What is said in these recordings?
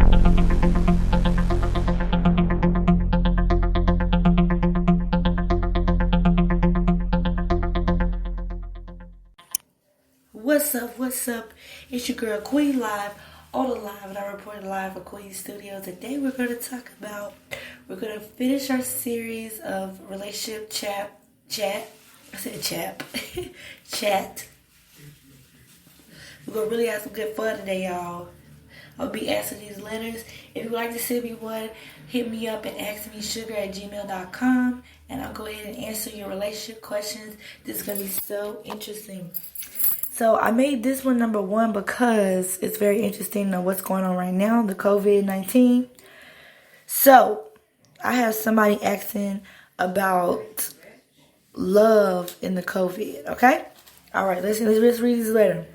What's up? What's up? It's your girl Queen Live on the live, and I report live from Queen Studio. Today we're going to finish our series of relationship chat. I said chap, chat. We're going to really have some good fun today, y'all. I'll be answering these letters. If you'd like to send me one, hit me up and askmesugar@gmail.com, and I'll go ahead and answer your relationship questions. This is going to be so interesting. So I made this one number one because it's very interesting on what's going on right now, the COVID-19. So I have somebody asking about love in the COVID, okay? All right, let's read this letter.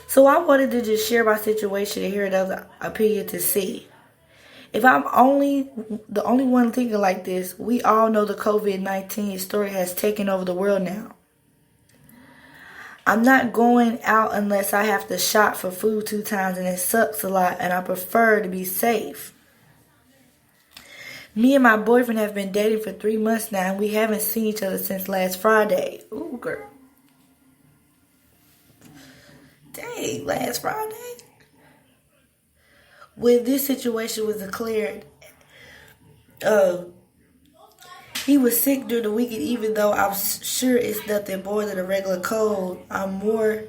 So I wanted to just share my situation and hear another opinion to see. If I'm the only one thinking like this, we all know the COVID-19 story has taken over the world now. I'm not going out unless I have to shop for food 2 times, and it sucks a lot, and I prefer to be safe. Me and my boyfriend have been dating for 3 months now, and we haven't seen each other since last Friday. Ooh, girl. Dang, last Friday? When this situation was declared, he was sick during the weekend, even though I'm sure it's nothing more than a regular cold. I'm more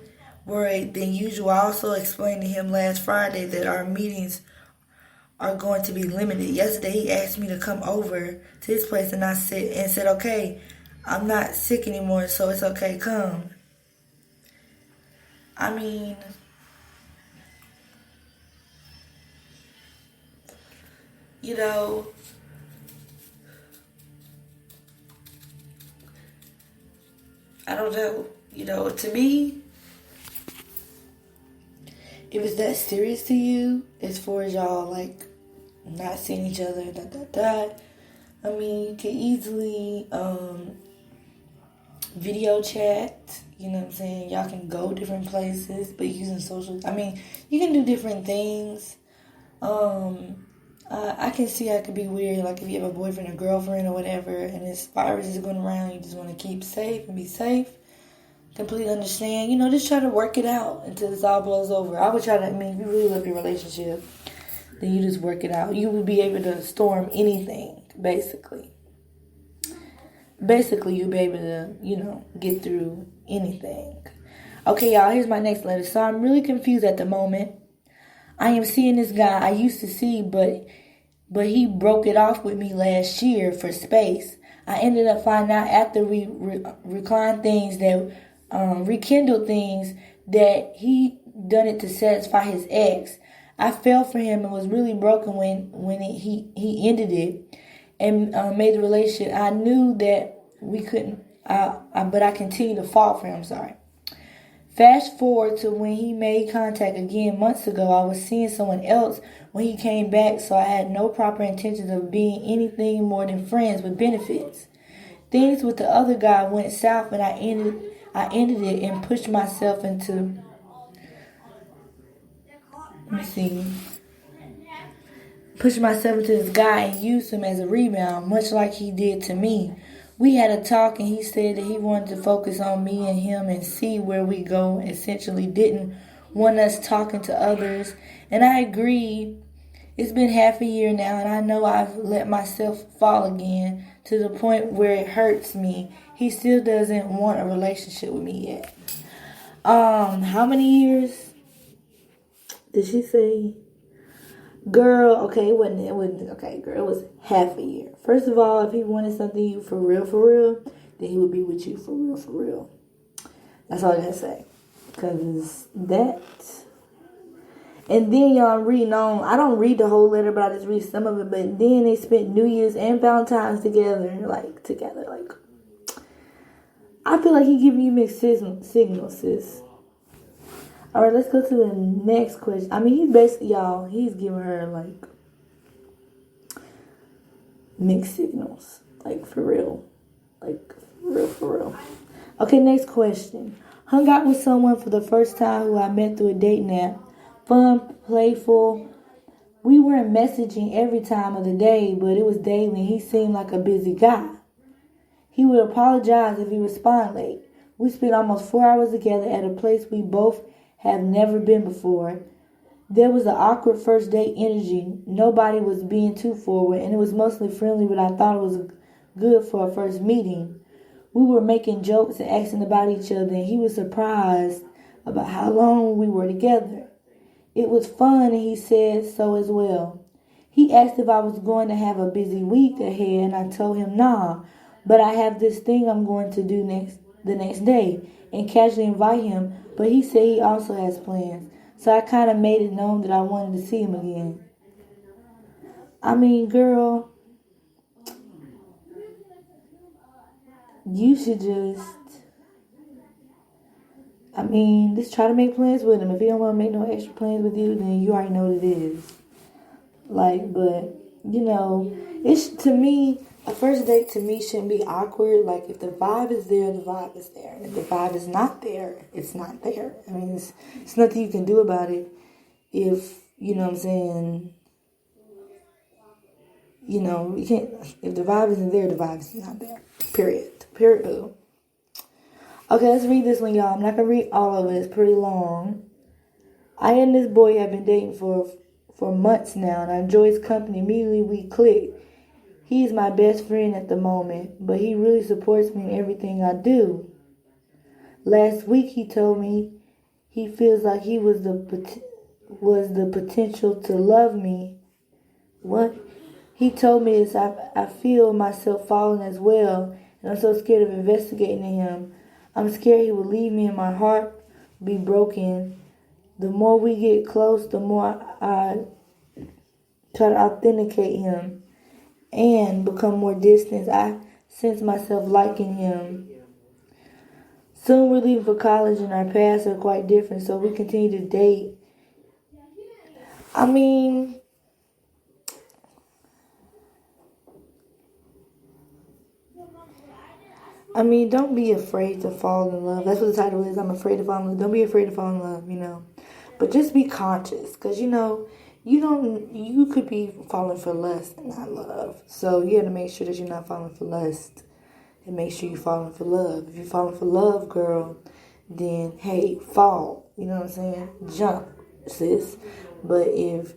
worried than usual. I also explained to him last Friday that our meetings are going to be limited. Yesterday, he asked me to come over to his place, and I said, okay, I'm not sick anymore, so it's okay, come. I mean, you know, I don't know. You know, to me, if it's that serious to you, as far as y'all, like, not seeing each other, I mean, you can easily video chat. You know what I'm saying? Y'all can go different places, but using social. I mean, you can do different things. I can see how it could be weird, like if you have a boyfriend or girlfriend or whatever, and this virus is going around, you just want to keep safe and be safe. Completely understand. You know, just try to work it out until this all blows over. I would try to, if you really love your relationship, then you just work it out. You would be able to storm anything, basically. Basically, you'll be able to, get through anything. Okay, y'all, here's my next letter. So I'm really confused at the moment. I am seeing this guy I used to see, but he broke it off with me last year for space. I ended up finding out after we rekindled things that he done it to satisfy his ex. I fell for him and was really broken when he ended it and made the relationship. I knew that we couldn't, but I continued to fall for him. Sorry. Fast forward to when he made contact again months ago. I was seeing someone else when he came back, so I had no proper intentions of being anything more than friends with benefits. Things with the other guy went south, and I ended it and pushed myself into. Pushed myself into this guy and used him as a rebound, much like he did to me. We had a talk, and he said that he wanted to focus on me and him and see where we go. Essentially didn't want us talking to others. And I agreed. It's been half a year now, and I know I've let myself fall again to the point where it hurts me. He still doesn't want a relationship with me yet. How many years did she say? Girl, okay, it wasn't, okay, girl, it was half a year. First of all, if he wanted something for real, then he would be with you for real. That's all I gotta say. Because that, and then y'all reading on, I don't read the whole letter, but I just read some of it, but then they spent New Year's and Valentine's together. I feel like he giving you mixed signals, sis. All right, let's go to the next question. He's basically, y'all, he's giving her, mixed signals. For real. For real. Okay, next question. Hung out with someone for the first time who I met through a dating app fun, playful. We weren't messaging every time of the day, but it was daily. He seemed like a busy guy. He would apologize if he responded late. We spent almost 4 hours together at a place we both have never been before. There was an awkward first date energy. Nobody was being too forward, and it was mostly friendly, but I thought it was good for a first meeting. We were making jokes and asking about each other, and he was surprised about how long we were together. It was fun, and he said so as well. He asked if I was going to have a busy week ahead, and I told him nah, but I have this thing I'm going to do the next day, and casually invite him, but he said he also has plans. So I kind of made it known that I wanted to see him again. I mean, girl, you should just try to make plans with him. If he don't want to make no extra plans with you, then you already know what it is. It's, to me, a first date to me shouldn't be awkward. Like, if the vibe is there, the vibe is there. And if the vibe is not there, it's not there. I mean, it's nothing you can do about it. If, you know what I'm saying, you can't, if the vibe isn't there, the vibe is not there. Period. Boo. Okay, let's read this one, y'all. I'm not going to read all of it. It's pretty long. I and this boy have been dating for months now, and I enjoy his company. Immediately we click. He is my best friend at the moment, but he really supports me in everything I do. Last week he told me he feels like he was the potential to love me. What? He told me this. I feel myself falling as well, and I'm so scared of investigating him. I'm scared he will leave me and my heart be broken. The more we get close, the more I try to authenticate him and become more distant. I sense myself liking him. Soon we're leaving for college and our paths are quite different, so we continue to date. Don't be afraid to fall in love. That's what the title is. I'm afraid to fall in love. Don't be afraid to fall in love, But just be conscious, because, you could be falling for lust and not love. So you have to make sure that you're not falling for lust and make sure you're falling for love. If you're falling for love, girl, then, hey, fall. You know what I'm saying? Jump, sis. But if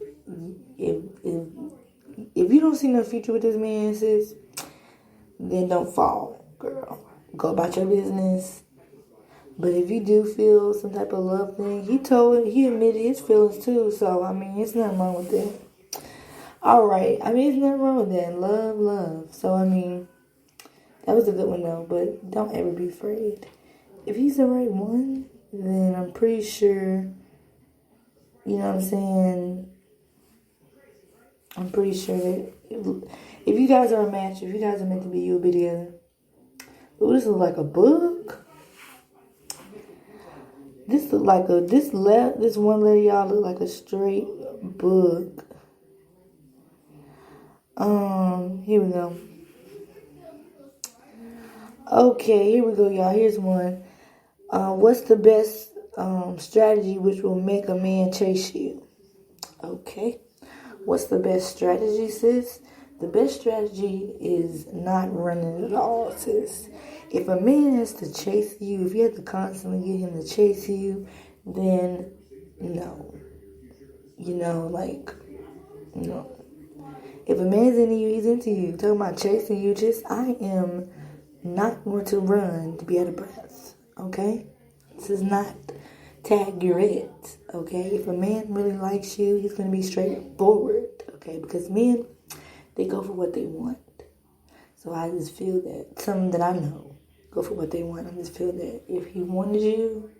you don't see no future with this man, sis, then don't fall, girl. Go about your business. But if you do feel some type of love thing, he admitted his feelings too. So, it's nothing wrong with that. Alright. It's nothing wrong with that. Love. So, that was a good one though. But don't ever be afraid. If he's the right one, then I'm pretty sure, you know what I'm saying? I'm pretty sure that if you guys are a match, if you guys are meant to be, you'll be together. Ooh, this is like a book. This look like this one letter, y'all, look like a straight book. Here we go. Okay, here we go, y'all. Here's one. What's the best strategy which will make a man chase you? Okay. What's the best strategy, sis? The best strategy is not running at all, sis. If a man has to chase you, if you have to constantly get him to chase you, then no. No. If a man's into you, he's into you. Talking about chasing you, I am not going to run to be out of breath. Okay? This is not tag you're it. Okay? If a man really likes you, he's going to be straightforward. Okay? Because men, they go for what they want. So I just feel that some that I know go for what they want. I just feel that if he wanted you,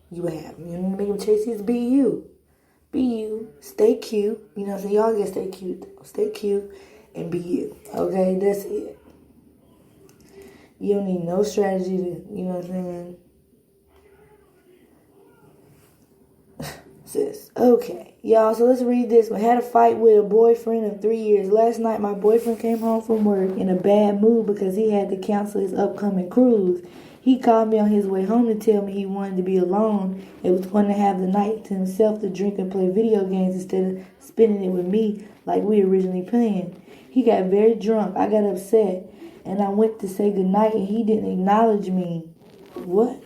you have. You don't need to make him chase you. Be you. Be you. Stay cute. You know what I'm saying? Y'all gotta stay cute. Stay cute and be you. Okay? That's it. You don't need no strategy to, you know what I'm saying? Sis. Okay. Y'all, so let's read this one. Had a fight with a boyfriend of 3 years. Last night, my boyfriend came home from work in a bad mood because he had to cancel his upcoming cruise. He called me on his way home to tell me he wanted to be alone and was going to have the night to himself to drink and play video games instead of spending it with me like we originally planned. He got very drunk. I got upset and I went to say goodnight and he didn't acknowledge me. What?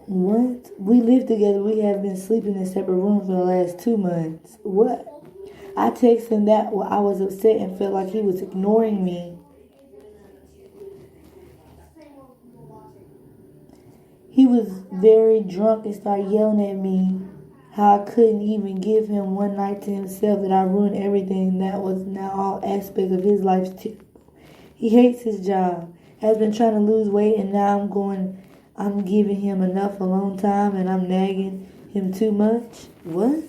What? We live together. We have been sleeping in separate rooms for the last 2 months. What? I texted him that I was upset and felt like he was ignoring me. He was very drunk and started yelling at me how I couldn't even give him one night to himself, that I ruined everything. That was now all aspects of his life too. He hates his job, has been trying to lose weight, and now I'm giving him enough alone time and I'm nagging him too much. What?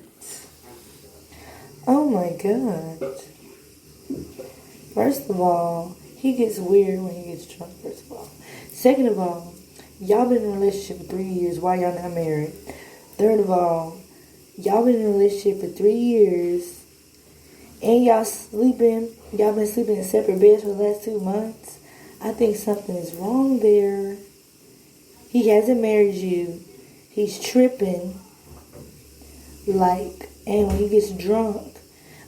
Oh my God. First of all, he gets weird when he gets drunk, first of all. Second of all, y'all been in a relationship for 3 years. Why y'all not married? Third of all, y'all been in a relationship for 3 years and y'all been sleeping in separate beds for the last 2 months. I think something is wrong there. He hasn't married you. He's tripping. And when he gets drunk,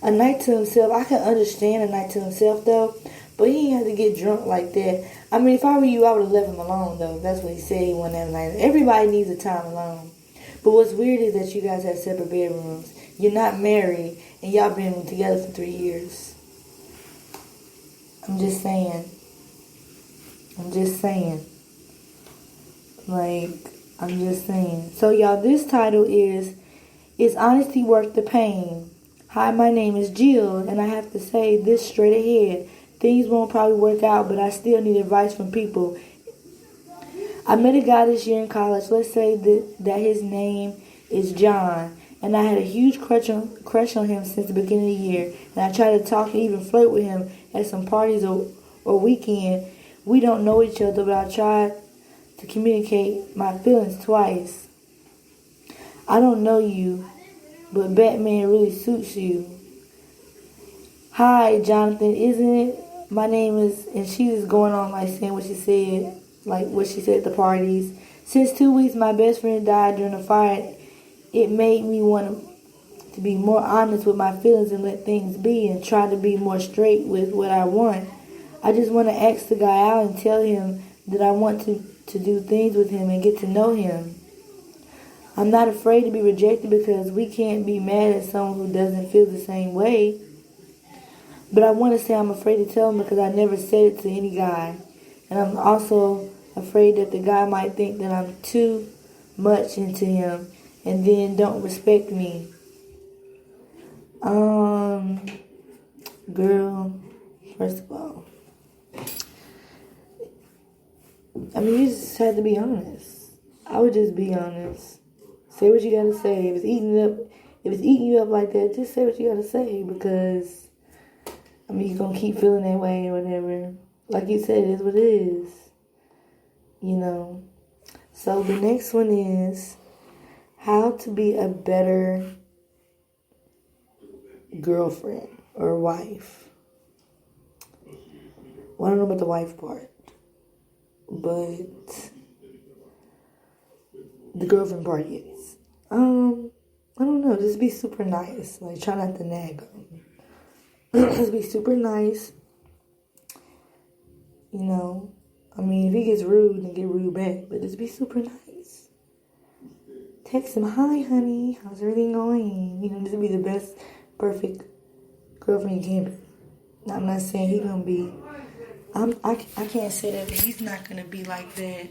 a night to himself, I can understand a night to himself though, but he ain't have to get drunk like that. I mean, if I were you, I would have left him alone though. That's what he said he wanted to have a night. Everybody needs a time alone. But what's weird is that you guys have separate bedrooms. You're not married, and y'all been together for 3 years. I'm just saying. I'm just saying. So y'all, this title is Honesty Worth the Pain? Hi, my name is Jill, and I have to say this straight ahead. Things won't probably work out, but I still need advice from people. I met a guy this year in college. Let's say that his name is John, and I had a huge crush on him since the beginning of the year, and I tried to talk and even flirt with him at some parties or weekend. We don't know each other, but I tried to communicate my feelings twice. I don't know you, but Batman really suits you. Hi, Jonathan, isn't it? My name is, and she is going on saying what she said at the parties. Since 2 weeks, my best friend died during a fire. It made me want to be more honest with my feelings and let things be and try to be more straight with what I want. I just want to ask the guy out and tell him that I want to do things with him and get to know him. I'm not afraid to be rejected because we can't be mad at someone who doesn't feel the same way. But I want to say I'm afraid to tell him because I never said it to any guy. And I'm also afraid that the guy might think that I'm too much into him and then don't respect me. Girl, first of all, I mean, you just have to be honest. I would just be honest. Say what you gotta say. If it's eating you up like that, just say what you gotta say, because I mean, you're gonna keep feeling that way or whatever. Like you said, it is what it is. So the next one is how to be a better girlfriend or wife. Well, I don't know about the wife part, but the girlfriend part, yes. I don't know. Just be super nice. Try not to nag them. Just be super nice. I mean, if he gets rude, then get rude back. But just be super nice. Text him, hi, honey. How's everything going? Just be the best, perfect girlfriend you can be. Now, I'm not saying he's going to be... I can't say that he's not going to be like that.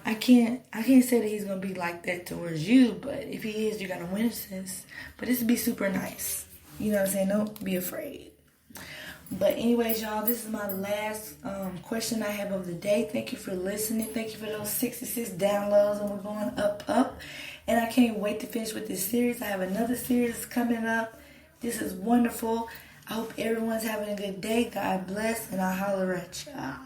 I can't say that he's going to be like that towards you. But if he is, you got to witness. But just be super nice. You know what I'm saying? Don't be afraid. But anyways, y'all, this is my last question I have of the day. Thank you for listening. Thank you for those 66 downloads, and we're going up. And I can't wait to finish with this series. I have another series coming up. This is wonderful. I hope everyone's having a good day. God bless, and I'll holler at y'all.